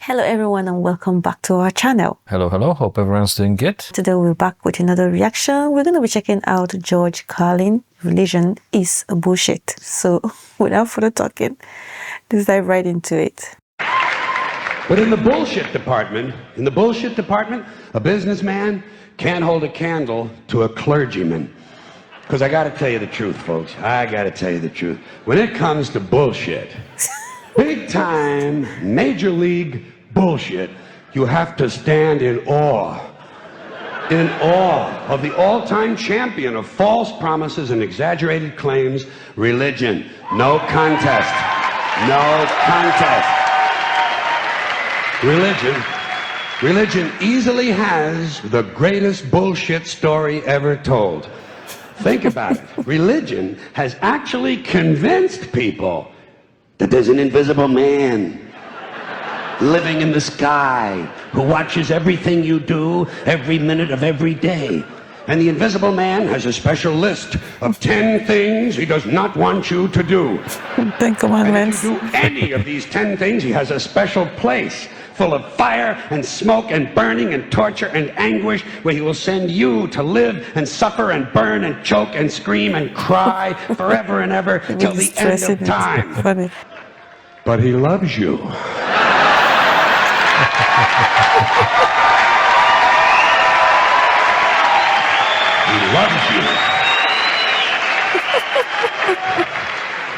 Hello everyone and welcome back to our channel. Hello. Hope everyone's doing good. Today we're back with another reaction. We're going to be checking out George Carlin Religion is a Bullshit. So without further talking, let's dive right into it. But in the bullshit department, a businessman can't hold a candle to a clergyman. Because I got to tell you the truth, folks. I got to tell you the truth. When it comes to bullshit, big time, major league bullshit, you have to stand in awe of the all-time champion of false promises and exaggerated claims, religion. No contest. No contest. Religion easily has the greatest bullshit story ever told. Think about it. Religion has actually convinced people that there's an invisible man living in the sky who watches everything you do every minute of every day. And the invisible man has a special list of 10 things he does not want you to do. 10 commandments. And if you do any of these 10 things, he has a special place full of fire and smoke and burning and torture and anguish where he will send you to live and suffer and burn and choke and scream and cry forever and ever till the end of time. Funny. But he loves you. He loves you.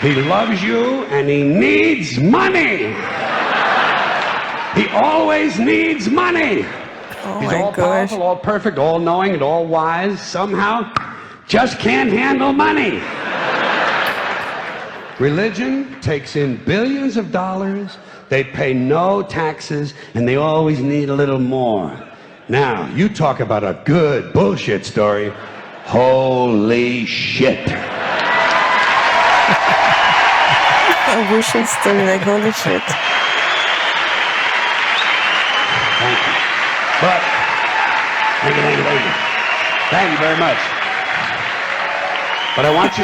He loves you and he needs money. He always needs money. Oh He's my all gosh. powerful, all perfect, all knowing, and all wise. Somehow, just can't handle money. Religion takes in billions of dollars. They pay no taxes, and they always need a little more. Now, you talk about a good bullshit story. Holy shit. A bullshit story, like holy shit. Thank you. But, thank you. Thank you very much. But I want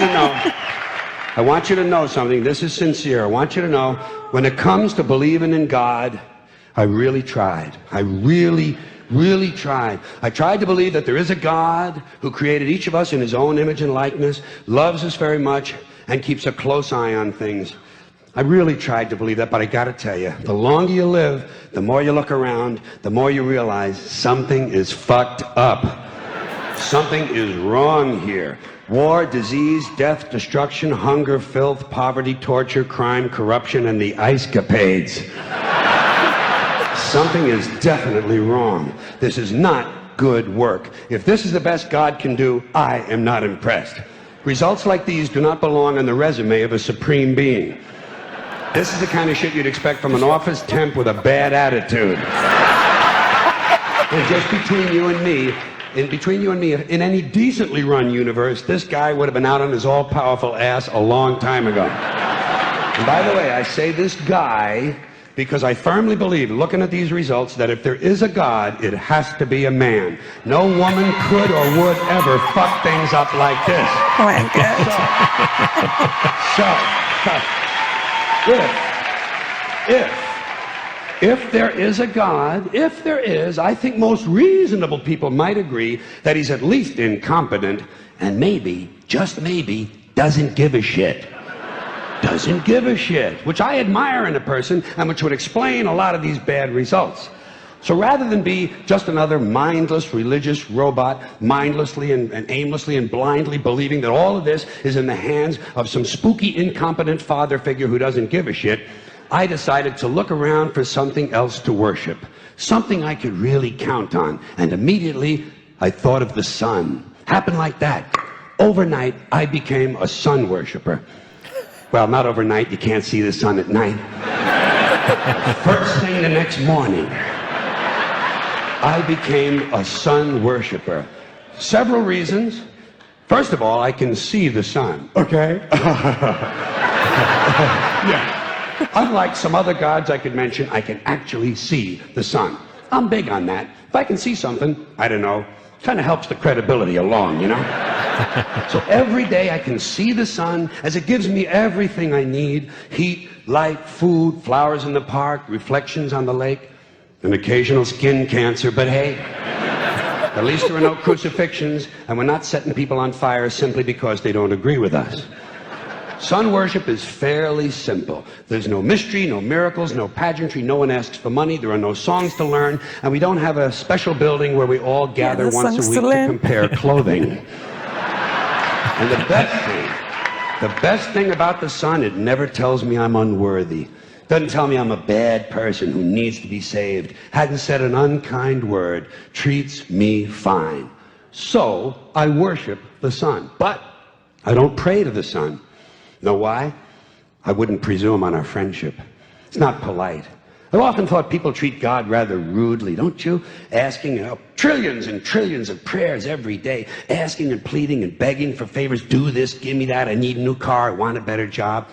you to know something. This is sincere. I want you to know, when it comes to believing in God, I really tried. I really tried. I tried to believe that there is a God who created each of us in his own image and likeness, loves us very much, and keeps a close eye on things. I really tried to believe that, but I gotta tell you, the longer you live, the more you look around, the more you realize something is fucked up. Something is wrong here. War, disease, death, destruction, hunger, filth, poverty, torture, crime, corruption, and the ice-capades. Something is definitely wrong. This is not good work. If this is the best God can do, I am not impressed. Results like these do not belong on the resume of a supreme being. This is the kind of shit you'd expect from an office temp with a bad attitude. And just between you and me, in any decently run universe, this guy would have been out on his all-powerful ass a long time ago. And by the way, I say this guy because I firmly believe, looking at these results, that if there is a God, it has to be a man. No woman could or would ever fuck things up like this. Oh my God. If there is a God, I think most reasonable people might agree that he's at least incompetent and maybe, just maybe, doesn't give a shit. Doesn't give a shit, which I admire in a person and which would explain a lot of these bad results. So rather than be just another mindless religious robot, mindlessly and aimlessly and blindly believing that all of this is in the hands of some spooky, incompetent father figure who doesn't give a shit, I decided to look around for something else to worship, something I could really count on. And immediately, I thought of the sun. Happened like that. Overnight, I became a sun worshiper. Well, not overnight. You can't see the sun at night. First thing the next morning, I became a sun worshiper. Several reasons. First of all, I can see the sun, okay? Yeah. Unlike some other gods I could mention, I can actually see the sun. I'm big on that. If I can see something, I don't know, kind of helps the credibility along, you know? So every day I can see the sun as it gives me everything I need: heat, light, food, flowers in the park, reflections on the lake, an occasional skin cancer. But hey, at least there are no crucifixions, and we're not setting people on fire simply because they don't agree with us. Sun worship is fairly simple. There's no mystery, no miracles, no pageantry. No one asks for money. There are no songs to learn. And we don't have a special building where we all gather once a week to compare clothing. And the best thing about the sun, it never tells me I'm unworthy. Doesn't tell me I'm a bad person who needs to be saved. Hadn't said an unkind word. Treats me fine. So I worship the sun. But I don't pray to the sun. Know why? I wouldn't presume on our friendship. It's not polite. I've often thought people treat God rather rudely, don't you? Asking trillions and trillions of prayers every day, asking and pleading and begging for favors. Do this, give me that, I need a new car, I want a better job.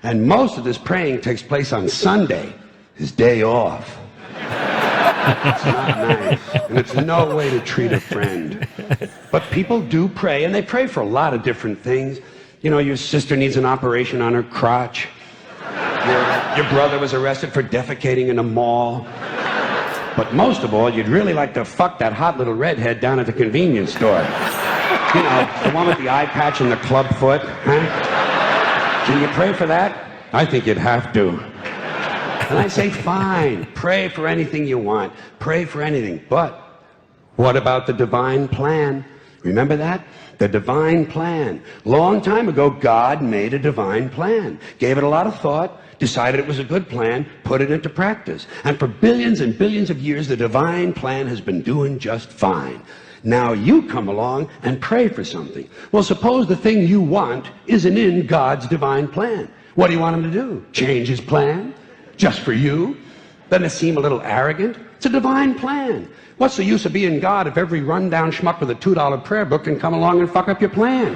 And most of this praying takes place on Sunday, his day off. It's not nice, and it's no way to treat a friend. But people do pray, and they pray for a lot of different things. You know, your sister needs an operation on her crotch. Your brother was arrested for defecating in a mall. But most of all, you'd really like to fuck that hot little redhead down at the convenience store. You know, the one with the eye patch and the club foot, huh? Can you pray for that? I think you'd have to. And I say, fine, pray for anything you want. Pray for anything. But what about the divine plan? Remember that? The divine plan. Long time ago, God made a divine plan. Gave it a lot of thought, decided it was a good plan, put it into practice. And for billions and billions of years, the divine plan has been doing just fine. Now you come along and pray for something. Well, suppose the thing you want isn't in God's divine plan. What do you want him to do? Change his plan? Just for you? Doesn't it seem a little arrogant? It's a divine plan. What's the use of being God if every rundown schmuck with a $2 prayer book can come along and fuck up your plan?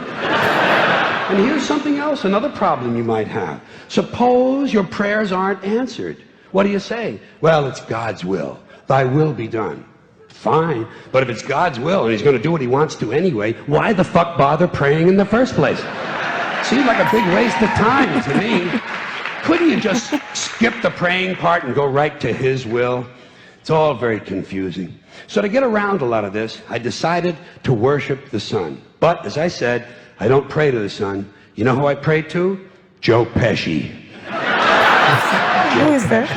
And here's something else, another problem you might have. Suppose your prayers aren't answered. What do you say? Well, it's God's will. Thy will be done. Fine, but if it's God's will and he's going to do what he wants to anyway, why the fuck bother praying in the first place? Seems like a big waste of time to me. Couldn't you just skip the praying part and go right to his will? It's all very confusing. So to get around a lot of this, I decided to worship the sun. But, as I said, I don't pray to the sun. You know who I pray to? Joe Pesci. Who is that?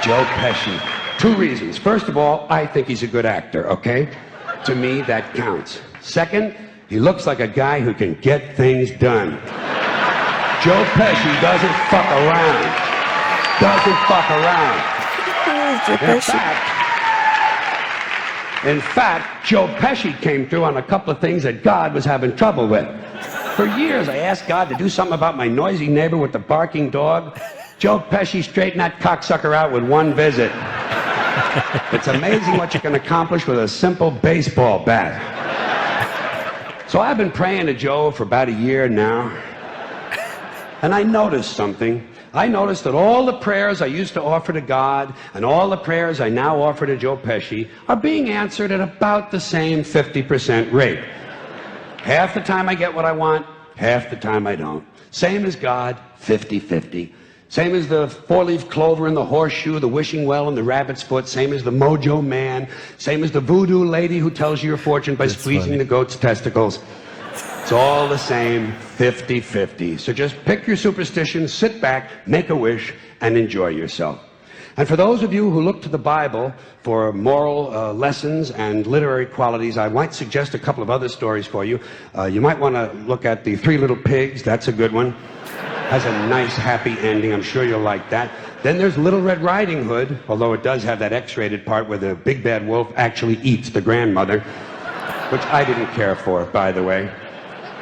Joe Pesci. 2 reasons. First of all, I think he's a good actor, okay? To me, that counts. Second, he looks like a guy who can get things done. Joe Pesci doesn't fuck around. Doesn't fuck around. In fact, Joe Pesci came through on a couple of things that God was having trouble with. For years, I asked God to do something about my noisy neighbor with the barking dog. Joe Pesci straightened that cocksucker out with 1 visit. It's amazing what you can accomplish with a simple baseball bat. So I've been praying to Joe for about a year now, and I noticed something. I noticed that all the prayers I used to offer to God and all the prayers I now offer to Joe Pesci are being answered at about the same 50% rate. Half the time I get what I want, half the time I don't. Same as God, 50-50. Same as the 4-leaf clover and the horseshoe, the wishing well and the rabbit's foot. Same as the mojo man. Same as the voodoo lady who tells you your fortune by squeezing the goat's testicles. It's all the same, 50-50. So just pick your superstition, sit back, make a wish, and enjoy yourself. And for those of you who look to the Bible for moral lessons and literary qualities, I might suggest a couple of other stories for you. You might want to look at The 3 Little Pigs. That's a good one. Has a nice, happy ending. I'm sure you'll like that. Then there's Little Red Riding Hood, although it does have that X-rated part where the big bad wolf actually eats the grandmother, which I didn't care for, by the way.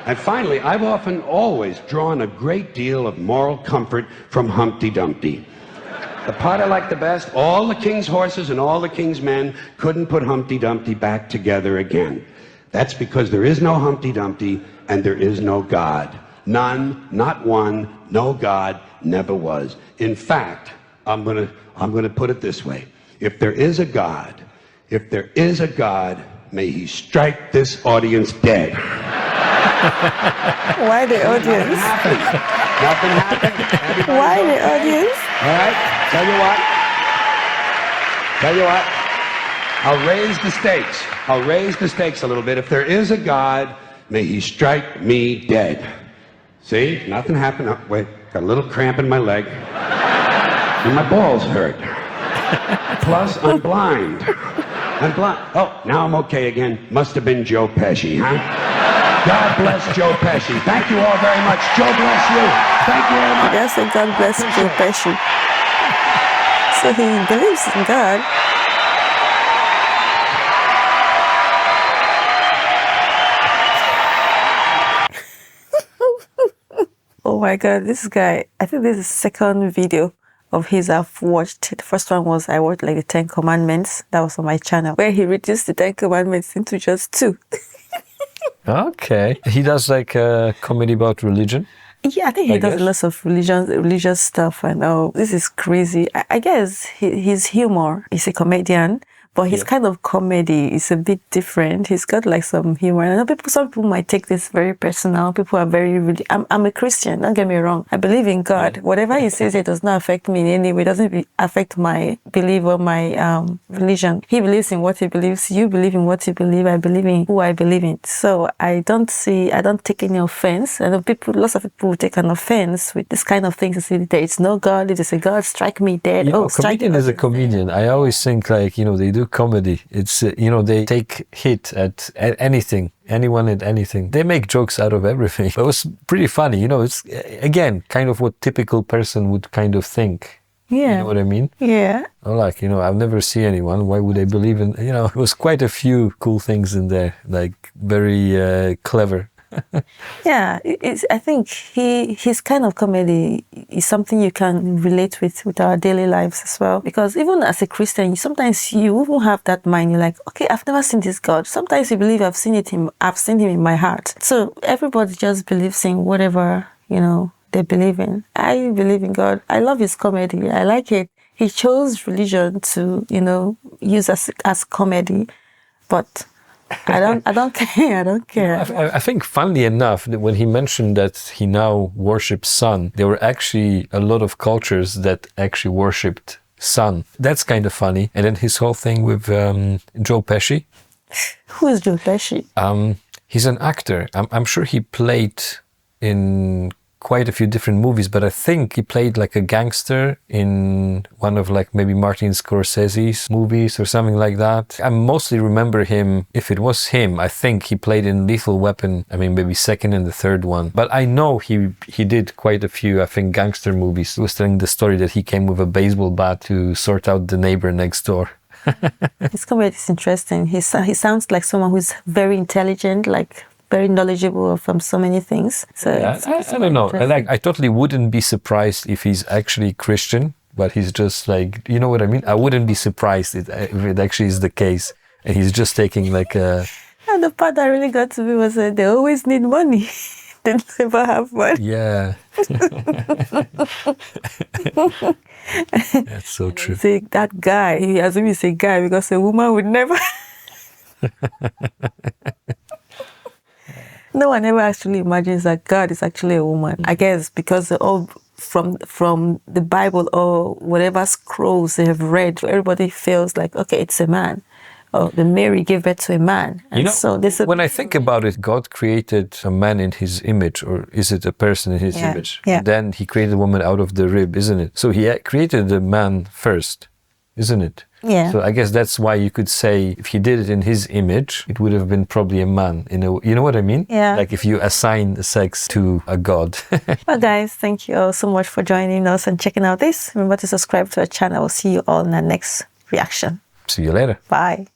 And finally, I've often always drawn a great deal of moral comfort from Humpty Dumpty. The part I like the best, all the king's horses and all the king's men couldn't put Humpty Dumpty back together again. That's because there is no Humpty Dumpty and there is no God. None, not one, no God, never was. In fact, I'm gonna put it this way. If there is a God, may he strike this audience dead. Why the audience? Nothing happened. Everybody's Why the okay. audience? All right, tell you what, I'll raise the stakes a little bit. If there is a God, may he strike me dead. See, nothing happened. Oh, wait, got a little cramp in my leg. And my balls hurt. Plus, I'm blind. Oh, now I'm okay again. Must have been Joe Pesci, huh? God bless Joe Pesci. Thank you all very much. Joe bless you. Thank you very much. Yes, and God bless Joe Pesci. So he believes in God. Oh my God, this guy, I think this is the second video of his I've watched. The first one was I watched like the 10 Commandments. That was on my channel, where he reduced the 10 Commandments into just 2. Okay. He does like a comedy about religion. Yeah, I think he I does guess. lots of religious stuff, and this is crazy. I guess his humor, he's a comedian, but his kind of comedy is a bit different. He's got like some humor. And I know some people might take this very personal. People are very, I'm a Christian, don't get me wrong. I believe in God. Whatever he says, it does not affect me in any way. It doesn't affect my belief or my religion. He believes in what he believes. You believe in what you believe. I believe in who I believe in. So I don't take any offense. I know lots of people take an offense with this kind of things. They say there is no God. If there's a God, strike me dead. You know, a Strike comedian is a comedian. I always think like, they do comedy. It's, they take hit at anything, anyone at anything. They make jokes out of everything. But it was pretty funny. It's, again, kind of what typical person would kind of think. Yeah. You know what I mean? Yeah. Or like, I've never seen anyone. Why would I believe in, it was quite a few cool things in there, like very clever. Yeah, I think his kind of comedy is something you can relate with our daily lives as well. Because even as a Christian, sometimes you even have that mind. You're like, okay, I've never seen this God. Sometimes you believe I've seen him in my heart. So everybody just believes in whatever, they believe in. I believe in God. I love his comedy. I like it. He chose religion to, use as comedy, but I don't care. I don't care. I think funnily enough, that when he mentioned that he now worships sun, there were actually a lot of cultures that actually worshipped sun. That's kind of funny. And then his whole thing with Joe Pesci. Who is Joe Pesci? He's an actor. I'm sure he played in quite a few different movies, but I think he played like a gangster in one of like maybe Martin Scorsese's movies or something like that. I mostly remember him, if it was him, I think he played in Lethal Weapon, maybe second and the third one. But I know he did quite a few, I think, gangster movies. He was telling the story that he came with a baseball bat to sort out the neighbor next door. His comedy is interesting. He sounds like someone who's very intelligent, like very knowledgeable from so many things. So yeah, I don't know. I totally wouldn't be surprised if he's actually Christian, but he's just like, you know what I mean? I wouldn't be surprised if it actually is the case. And he's just taking like a... And the part that really got to me was that they always need money. They never have money. Yeah. That's so true. See, that guy, he assumes he's a guy because a woman would never... No one ever actually imagines that God is actually a woman. I guess because all from the Bible or whatever scrolls they have read, everybody feels like, okay, it's a man. Or the Mary gave birth to a man. And so when I think about it, God created a man in his image, or is it a person in his image? Yeah. Then he created a woman out of the rib, isn't it? So he created the man first, isn't it? Yeah. So I guess that's why you could say if he did it in his image, it would have been probably a man. You know what I mean? Yeah. Like if you assign sex to a god. Well, guys, thank you all so much for joining us and checking out this. Remember to subscribe to our channel. We'll see you all in our next reaction. See you later. Bye.